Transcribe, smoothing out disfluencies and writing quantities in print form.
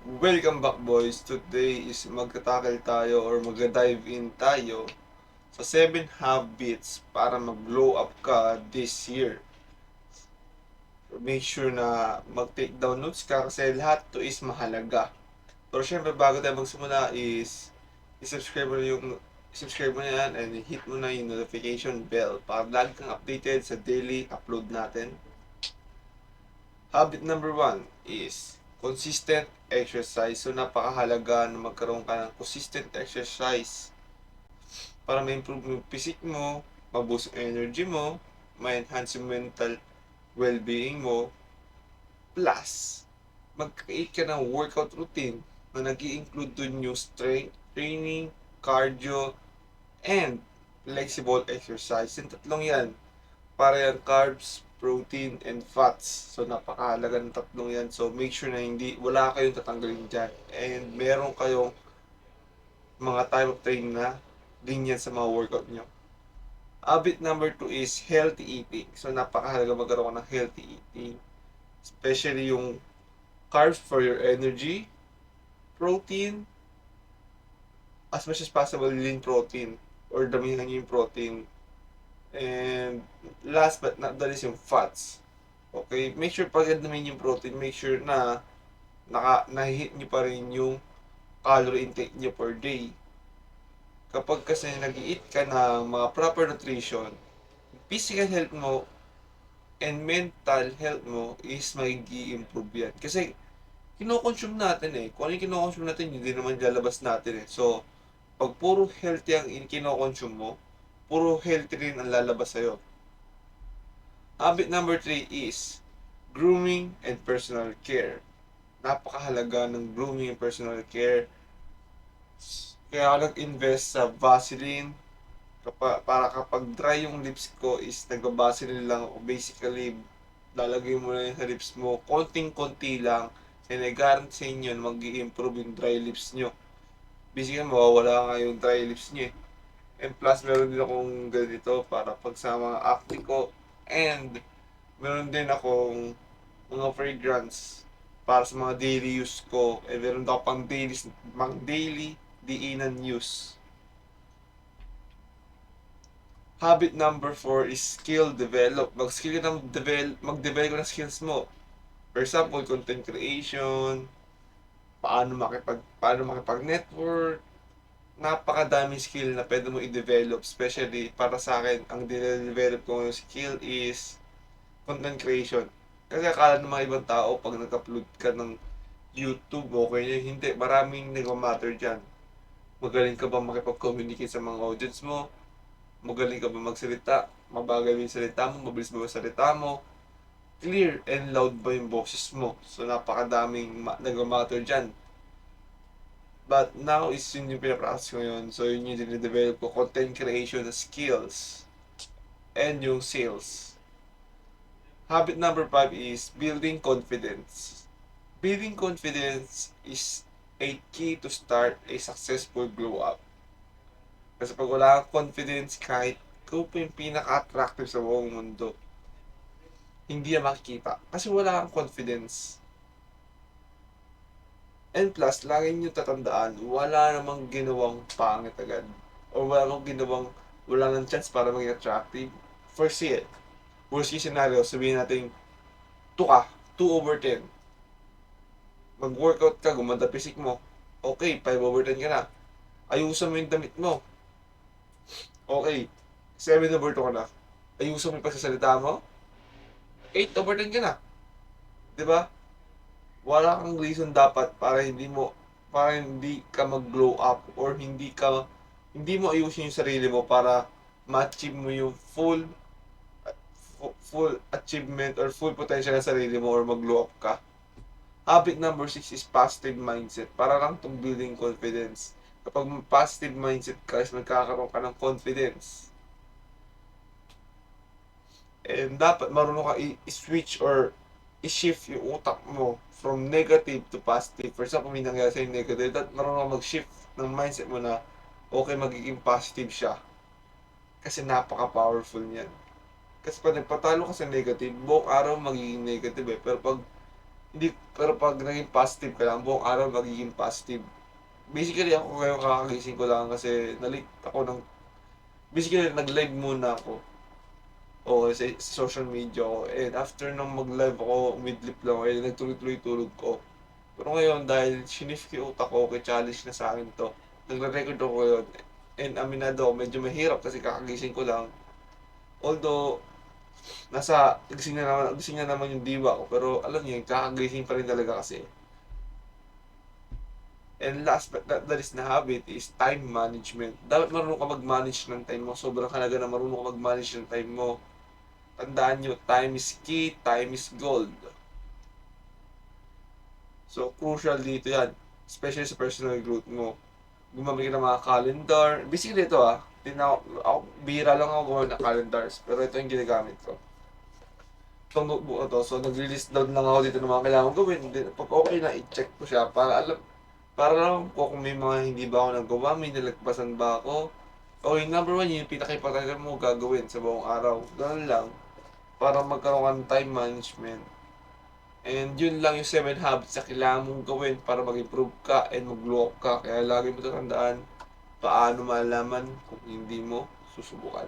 Welcome back boys. Today is magta-tackle tayo or mag-dive in tayo sa 7 habits para mag-glow up ka this year. Make sure na mag-take down notes ka kasi lahat to is mahalaga. Pero syempre bago tayo magsimula is i-subscribe mo na subscribe mo na yan and hit mo na yung notification bell para lagi kang updated sa daily upload natin. Habit number 1 is consistent exercise. So, napakahalaga na magkaroon ka ng consistent exercise para ma-improve yung physique mo, ma-boost yung energy mo, ma-enhance yung mental well-being mo. Plus, mag-create ka ng workout routine na nag-i-include dun yung strength training, cardio, and flexible exercise. Yung tatlong yan, para yan carbs, protein, and fats. So, napakahalaga ng tatlong yan. So, make sure na wala kayong tatanggalin dyan. And meron kayong mga type of training na ganyan sa mga workout nyo. Habit number 2 is healthy eating. So, napakahalaga magkaroon ng healthy eating. Especially yung carbs for your energy, protein, as much as possible, lean protein or damihan nyo yung protein. And last but not the least, yung fats. Okay, make sure pag namin yung protein, make sure na nahihit nyo pa rin yung calorie intake nyo per day. Kapag kasi nag-eat ka ng mga proper nutrition, physical health mo and mental health mo is mag-i-improve yan. Kasi kinokonsume natin eh. Kung ano yung kinokonsume natin, hindi naman lalabas natin eh. So, pag puro healthy ang kinokonsume mo, puro healthy rin ang lalabas sa'yo. Habit number 3 is grooming and personal care. Napakahalaga ng grooming and personal care. Kaya ako nag-invest sa Vaseline. Para kapag dry yung lips ko is nagba-Vaseline lang ako. Basically, lalagay mo na yun sa lips mo. Konting-konti lang. And I guarantee sa inyo na mag-i-improve yung dry lips nyo. Basically, mawawala nga yung dry lips nyo eh. And plus, meron din akong ganito para pag sa mga acne ko. And meron din akong mga fragrance para sa mga daily use ko. And meron ako pang daily diinan use. Habit number 4 is skill develop. Mag-skill ka mag-develop ka ng skills mo. For example, content creation, paano makipag-network, napakadaming skill na pwede mo i-develop. Especially para sa akin, ang dinedevelop ko yung skill is content creation. Kasi akala ng mga ibang tao, pag nag-upload ka ng YouTube, okay na. Hindi, maraming nag-matter dyan. Magaling ka ba makipag-communicate sa mga audience mo? Magaling ka ba magsalita? Mabagal yung salita mo? Mabilis ba yung salita mo? Clear and loud ba yung boses mo? So, napakadaming nag-matter dyan. But now is yun yung pinapractice ko ngayon. So, yun yung dinidevelop ko. Content creation skills. And yung sales. Habit number 5 is building confidence. Building confidence is a key to start a successful glow up. Kasi pag wala kang confidence, kahit ikaw pa yung pinaka-attractive sa buong mundo, hindi yan makikita. Kasi wala kang confidence. And plus, lagi nyo tatandaan, wala namang ginawang pangit agad. O wala nang chance para maging attractive. First see it. Worst case scenario, sabihin natin, 2 ka, 2/10. Mag-workout ka, gumanda physique mo. Okay, 5/10 ka na. Ayusan mo yung damit mo. Okay, 7/2 ka na. Ayusan mo yung pagsasalita mo. 8/10 ka na. 'Di ba? Wala kang reason dapat para hindi ka mag-glow up or hindi mo ayusin yung sarili mo para ma-achieve mo yung full achievement or full potential ng sarili mo or mag-glow up ka. Habit number 6 is positive mindset. Para lang itong building confidence. Kapag positive mindset ka, is magkakaroon ka ng confidence. And dapat marunong ka i-switch or i-shift yung utak mo from negative to positive. For example, may nangyari sa'yo negative, dapat marunong ka mag-shift ng mindset mo na okay, magiging positive siya. Kasi napaka-powerful niyan. Kasi pag nagpatalo ka sa negative, buong araw magiging negative eh. Pero pag Hindi, pero 'pag naging positive ka lang, buong araw magiging positive. Basically ako ngayon kakagising ko lang kasi na-late ako ng basically nag-live muna ako, oo, sa social media ko, and after ng mag-live ako, umidlip lang ako, eh, nagtuloy-tuloy tulog ko. Pero ngayon dahil shineft ko yung utak ko, okey challenge na sa'kin 'to, nagre-record ako ngayon, and aminado ako medyo mahirap kasi kakagising ko lang. Although gising na naman yung diwa ko, pero alam niyo yun, kakagising pa rin talaga kasi. And last but not the least na habit is time management. Dapat marunong ka mag-manage ng time mo. Sobrang halaga na marunong ka mag-manage ng time mo. Tandaan nyo, time is key, time is gold. So, crucial dito yan. Especially sa personal growth mo. Gumamit ka ng mga calendar. Basically ito ako, bihira lang ako gumamit ng calendars. Pero ito yung ginagamit ko. Itong notebook na to, so nag-list down lang ako dito ng mga kailangan gawin. Then, pag okay na, i-check ko siya para lang po kung may mga hindi ba ako nagawa, may nalagpasan ba ako. Okay, number one, yun yung pinaka-importante mo gagawin sa buong araw. Ganun lang, para magkaroon ka ng time management. And yun lang yung 7 habits na kailangan mong gawin para mag-improve ka and mag-glow up ka. Kaya lagi mo tatandaan paano malaman kung hindi mo susubukan.